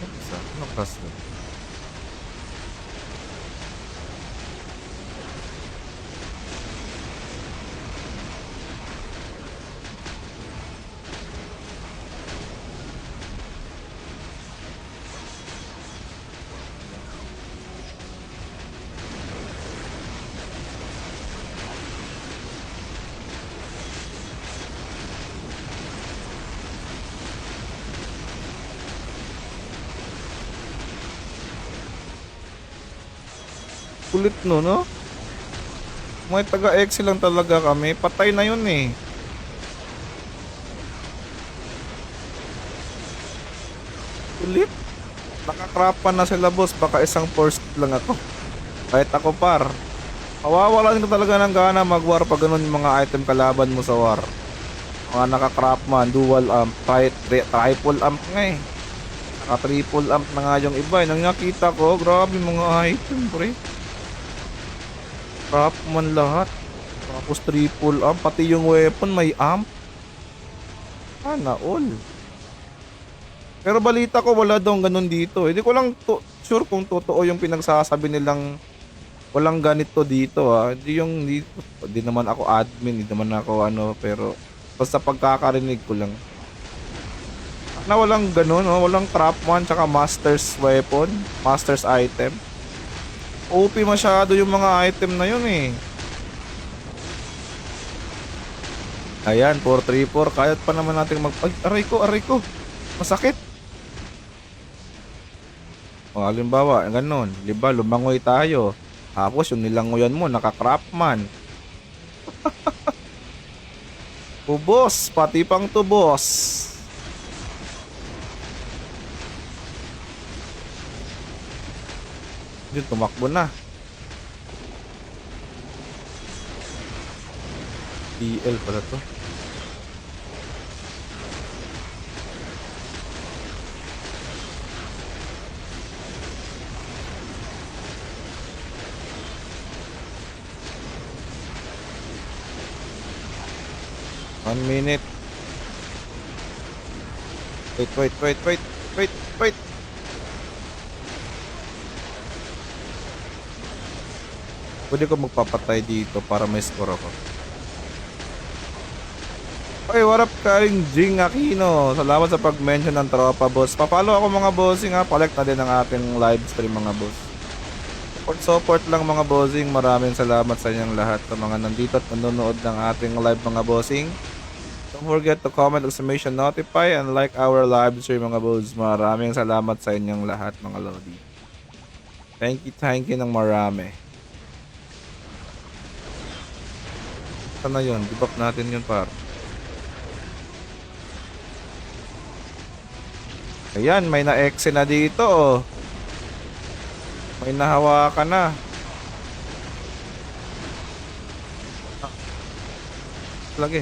Isa, ano class dun? Kulit no, no? May taga-X lang talaga kami. Patay na yun eh. Kulit. Nakakrapan na sila boss. Baka isang first lang ako. Kahit ako par, mawawalan ka talaga ng gana mag-war pag ganun yung mga item kalaban mo sa war. Mga naka-craftman, dual amp, triple amp nga eh. Naka-triple amp na nga yung iba eh. Nang nakita ko, grabe mga item pre. Craftman lahat. Tapos triple amp, pati yung weapon may amp. Sana all. Pero balita ko wala daw ganun dito. Hindi ko lang sure kung totoo yung pinagsasabi nilang walang ganito dito ah. Hindi naman ako admin, hindi naman ako ano, pero basta pagkakarinig ko lang. Na walang ganun, oh, walang craftman tsaka master's weapon, master's item. OP masyado yung mga item na yun eh. Ayan, 434. Kayat pa naman natin Ay, aray ko. Masakit. O, halimbawa, ganun. Diba, lumangoy tayo. Tapos yung nilangoyan mo, naka-craftman. Ubos, pati pang tubos. Yun, tumakbo na. TL pala to. One minute. Wait. Pwede ko magpapatay dito para may score ako. Okay, what up karing Jing Aquino? Salamat sa pag-mention ng tropa boss. Papalo ako mga bossing ha. Palek na din ang ating live stream mga boss. Support lang mga bossing. Maraming salamat sa inyong lahat sa mga nandito at nanonood ng ating live mga bossing. Don't forget to comment, exclamation, notify, and like our live stream mga boss. Maraming salamat sa inyong lahat mga lodi. Thank you ng marami. Sana yun? Debug natin yun par. Ayan, may na-exe na dito oh. May nahawakan na. Lagi.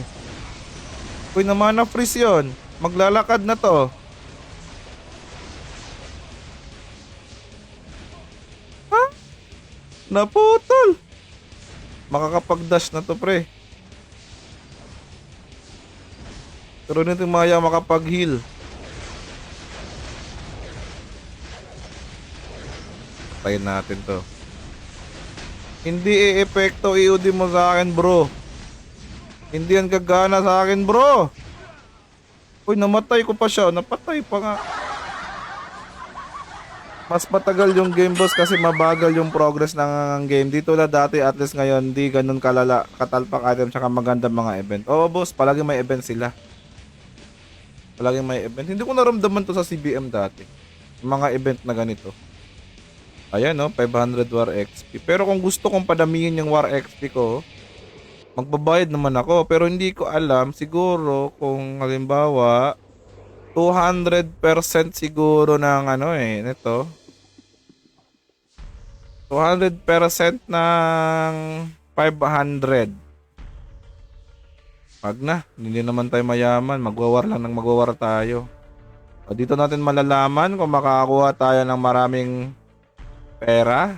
Uy, naman na freeze yun. Maglalakad na to. Ha? Naputol. Makakapag-dash na to pre. Pero nito maya makapag-heal. Patayin natin to. Hindi e-epekto EOD mo sa akin bro. Hindi yan gagana sa akin bro. Uy, namatay ko pa siya. Napatay pa nga. Mas matagal yung game boss kasi mabagal yung progress ng game. Dito na dati at least ngayon di ganun kalala. Katalpak item tsaka magandang mga event. Oo boss, palagi may event sila. Palagi may event. Hindi ko naramdaman to sa CBM dati. Mga event na ganito. Ayan no, 500 War XP. Pero kung gusto kong padamihin yung War XP ko, magbabayad naman ako. Pero hindi ko alam, siguro kung halimbawa 200% siguro ng ano nito. 200% ng 500. Wag na, hindi naman tayo mayaman. Magwawar lang ng magwawar tayo. O, dito natin malalaman kung makakakuha tayo ng maraming pera.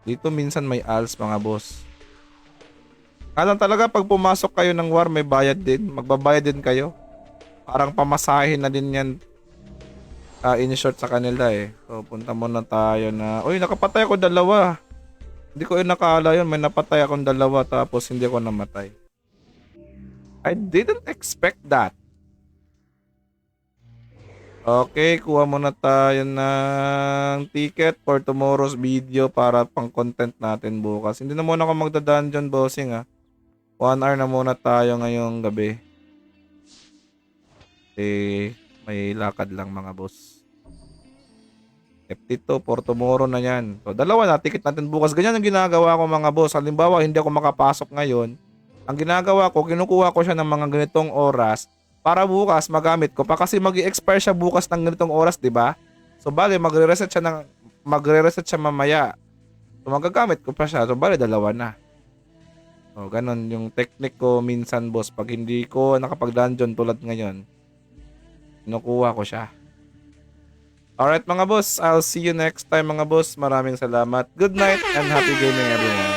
Dito minsan may ALS mga boss. Alam talaga pag pumasok kayo ng war may bayad din. Magbabayad din kayo. Parang pamasahin na din yan in short sa kanila eh. So punta muna tayo na. Uy, nakapatay ako dalawa. Hindi ko nakala yun. May napatay akong dalawa tapos hindi ako namatay. I didn't expect that. Okay, kuha muna tayo ng ticket for tomorrow's video para pang content natin bukas. Hindi na muna ako magda-dungeon bossing ha. 1 hour na muna tayo ngayong gabi. May lakad lang mga boss. FT2 for tomorrow na yan. So, dalawa na ticket natin bukas. Ganyan ang ginagawa ko mga boss. Halimbawa, hindi ako makapasok ngayon. Ang ginagawa ko, kinukuha ko siya ng mga ganitong oras para bukas magamit ko pa kasi mag-i-expire siya bukas ng ganitong oras, 'di ba? So bale magre-reset siya ng magre-reset siya mamaya. So, magagamit ko pa siya. So, bali, dalawa na. O, ganun yung technique ko minsan, boss. Pag hindi ko nakapag-dungeon tulad ngayon, kinukuha ko siya. Alright, mga boss. I'll see you next time, mga boss. Maraming salamat. Good night and happy gaming, everyone.